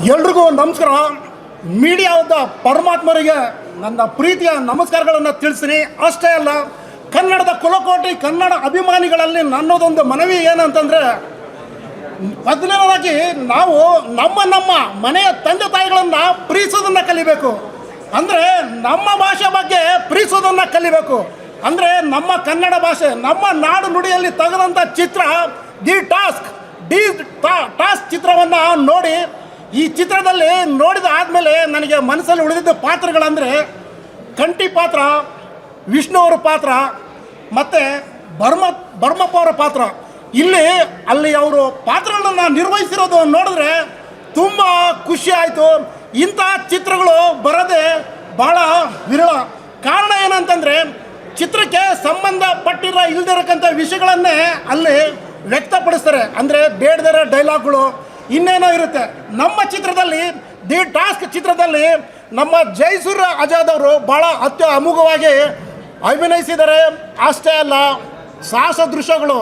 ಎಲ್ರಿಗೂ ನಮಸ್ಕಾರ. ಮೀಡಿಯಾದ ಪರಮಾತ್ಮರಿಗೆ ನನ್ನ ಪ್ರೀತಿಯ ನಮಸ್ಕಾರಗಳನ್ನು ತಿಳಿಸ್ತೀನಿ. ಅಷ್ಟೇ ಅಲ್ಲ, ಕನ್ನಡದ ಕುಲಕೋಟಿ ಕನ್ನಡ ಅಭಿಮಾನಿಗಳಲ್ಲಿ ನನ್ನದೊಂದು ಮನವಿ ಏನಂತಂದರೆ, ಮೊದಲನೇದಾಗಿ ನಾವು ನಮ್ಮ ಮನೆಯ ತಂದೆ ತಾಯಿಗಳನ್ನು ಪ್ರೀತಿಸೋದನ್ನು ಕಲಿಬೇಕು. ಅಂದರೆ ನಮ್ಮ ಭಾಷೆ ಬಗ್ಗೆ ಪ್ರೀತಿಸೋದನ್ನು ಕಲಿಬೇಕು. ಅಂದರೆ ನಮ್ಮ ಕನ್ನಡ ಭಾಷೆ, ನಮ್ಮ ನಾಡು ನುಡಿಯಲ್ಲಿ ತೆಗೆದಂಥ ಚಿತ್ರ ದಿ ಟಾಸ್ಕ್ ಚಿತ್ರವನ್ನು ನೋಡಿ, ಈ ಚಿತ್ರದಲ್ಲಿ ನೋಡಿದ ಆದಮೇಲೆ ನನಗೆ ಮನಸ್ಸಲ್ಲಿ ಉಳಿದಿದ್ದ ಪಾತ್ರಗಳಂದರೆ ಕಂಠಿ ಪಾತ್ರ, ವಿಷ್ಣು ಅವರ ಪಾತ್ರ ಮತ್ತು ಭರ್ಮಪ್ಪ ಅವರ ಪಾತ್ರ. ಅಲ್ಲಿ ಅವರು ಪಾತ್ರಗಳನ್ನು ನಿರ್ವಹಿಸಿರೋದು ನೋಡಿದ್ರೆ ತುಂಬ ಖುಷಿ ಆಯಿತು. ಇಂಥ ಚಿತ್ರಗಳು ಬರೋದೇ ಭಾಳ ವಿರಳ. ಕಾರಣ ಏನಂತಂದರೆ, ಚಿತ್ರಕ್ಕೆ ಸಂಬಂಧಪಟ್ಟಿರೋ ಇಲ್ದಿರಕ್ಕಂಥ ವಿಷಯಗಳನ್ನೇ ಅಲ್ಲಿ ವ್ಯಕ್ತಪಡಿಸ್ತಾರೆ. ಅಂದರೆ ಬೇಡದಿರೋ ಡೈಲಾಗ್ಗಳು ಇನ್ನೇನೋ ಇರುತ್ತೆ. ನಮ್ಮ ಚಿತ್ರದಲ್ಲಿ ದಿ ಟಾಸ್ಕ್ ಚಿತ್ರದಲ್ಲಿ ನಮ್ಮ ಜಯಸೂರ್ಯ ಆಜಾದ್ ಅವರು ಭಾಳ ಅಮೋಘವಾಗಿ ಅಭಿನಯಿಸಿದ್ದಾರೆ. ಅಷ್ಟೇ ಅಲ್ಲ, ಸಾಹಸ ದೃಶ್ಯಗಳು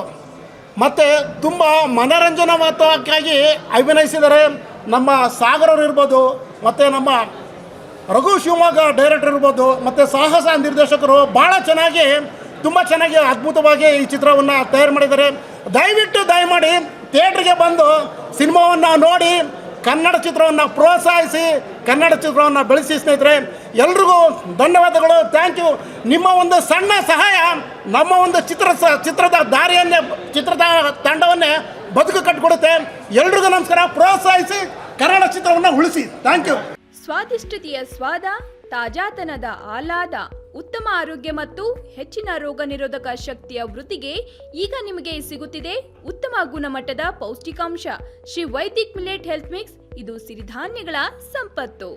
ಮತ್ತು ತುಂಬ ಮನೋರಂಜನಾತ್ಮಕವಾಗಿ ಅಭಿನಯಿಸಿದ್ದಾರೆ. ನಮ್ಮ ಸಾಗರ್ ಅವರು ಇರ್ಬೋದು, ಮತ್ತು ನಮ್ಮ ರಘು ಶಿವಮೊಗ್ಗ ಡೈರೆಕ್ಟರ್ ಇರ್ಬೋದು, ಮತ್ತು ಸಾಹಸ ನಿರ್ದೇಶಕರು ಭಾಳ ತುಂಬ ಚೆನ್ನಾಗಿ ಅದ್ಭುತವಾಗಿ ಈ ಚಿತ್ರವನ್ನು ತಯಾರು ಮಾಡಿದ್ದಾರೆ. ದಯಮಾಡಿ ಥಿಯೇಟ್ರಿಗೆ ಬಂದು ಸಿನಿಮಾವನ್ನು ನೋಡಿ ಕನ್ನಡ ಚಿತ್ರವನ್ನು ಪ್ರೋತ್ಸಾಹಿಸಿ, ಕನ್ನಡ ಚಿತ್ರವನ್ನು ಬೆಳೆಸಿ. ಸ್ನೇಹಿತರೆ, ಎಲ್ರಿಗೂ ಧನ್ಯವಾದಗಳು. Thank you. ನಿಮ್ಮ ಒಂದು ಸಣ್ಣ ಸಹಾಯ ನಮ್ಮ ಒಂದು ಚಿತ್ರದ ಚಿತ್ರದ ತಂಡವನ್ನೇ ಬದುಕು ಕಟ್ಟಿಕೊಡುತ್ತೆ. ಎಲ್ರಿಗೂ ನಮಸ್ಕಾರ. ಪ್ರೋತ್ಸಾಹಿಸಿ, ಕನ್ನಡ ಚಿತ್ರವನ್ನು ಉಳಿಸಿ. Thank you. ಸ್ವಾದಿಷ್ಟತೆಯ ಸ್ವಾದ, ತಾಜಾತನದ ಆಹ್ಲಾದ, ಉತ್ತಮ ಆರೋಗ್ಯ ಮತ್ತು ಹೆಚ್ಚಿನ ರೋಗ ನಿರೋಧಕ ಶಕ್ತಿಯ ವೃದ್ಧಿಗೆ ಈಗ ನಿಮಗೆ ಸಿಗುತ್ತಿದೆ ಉತ್ತಮ ಗುಣಮಟ್ಟದ ಪೌಷ್ಟಿಕಾಂಶ. Shri Vaidik millet health mix. ಇದು ಸಿರಿಧಾನ್ಯಗಳ ಸಂಪತ್ತು.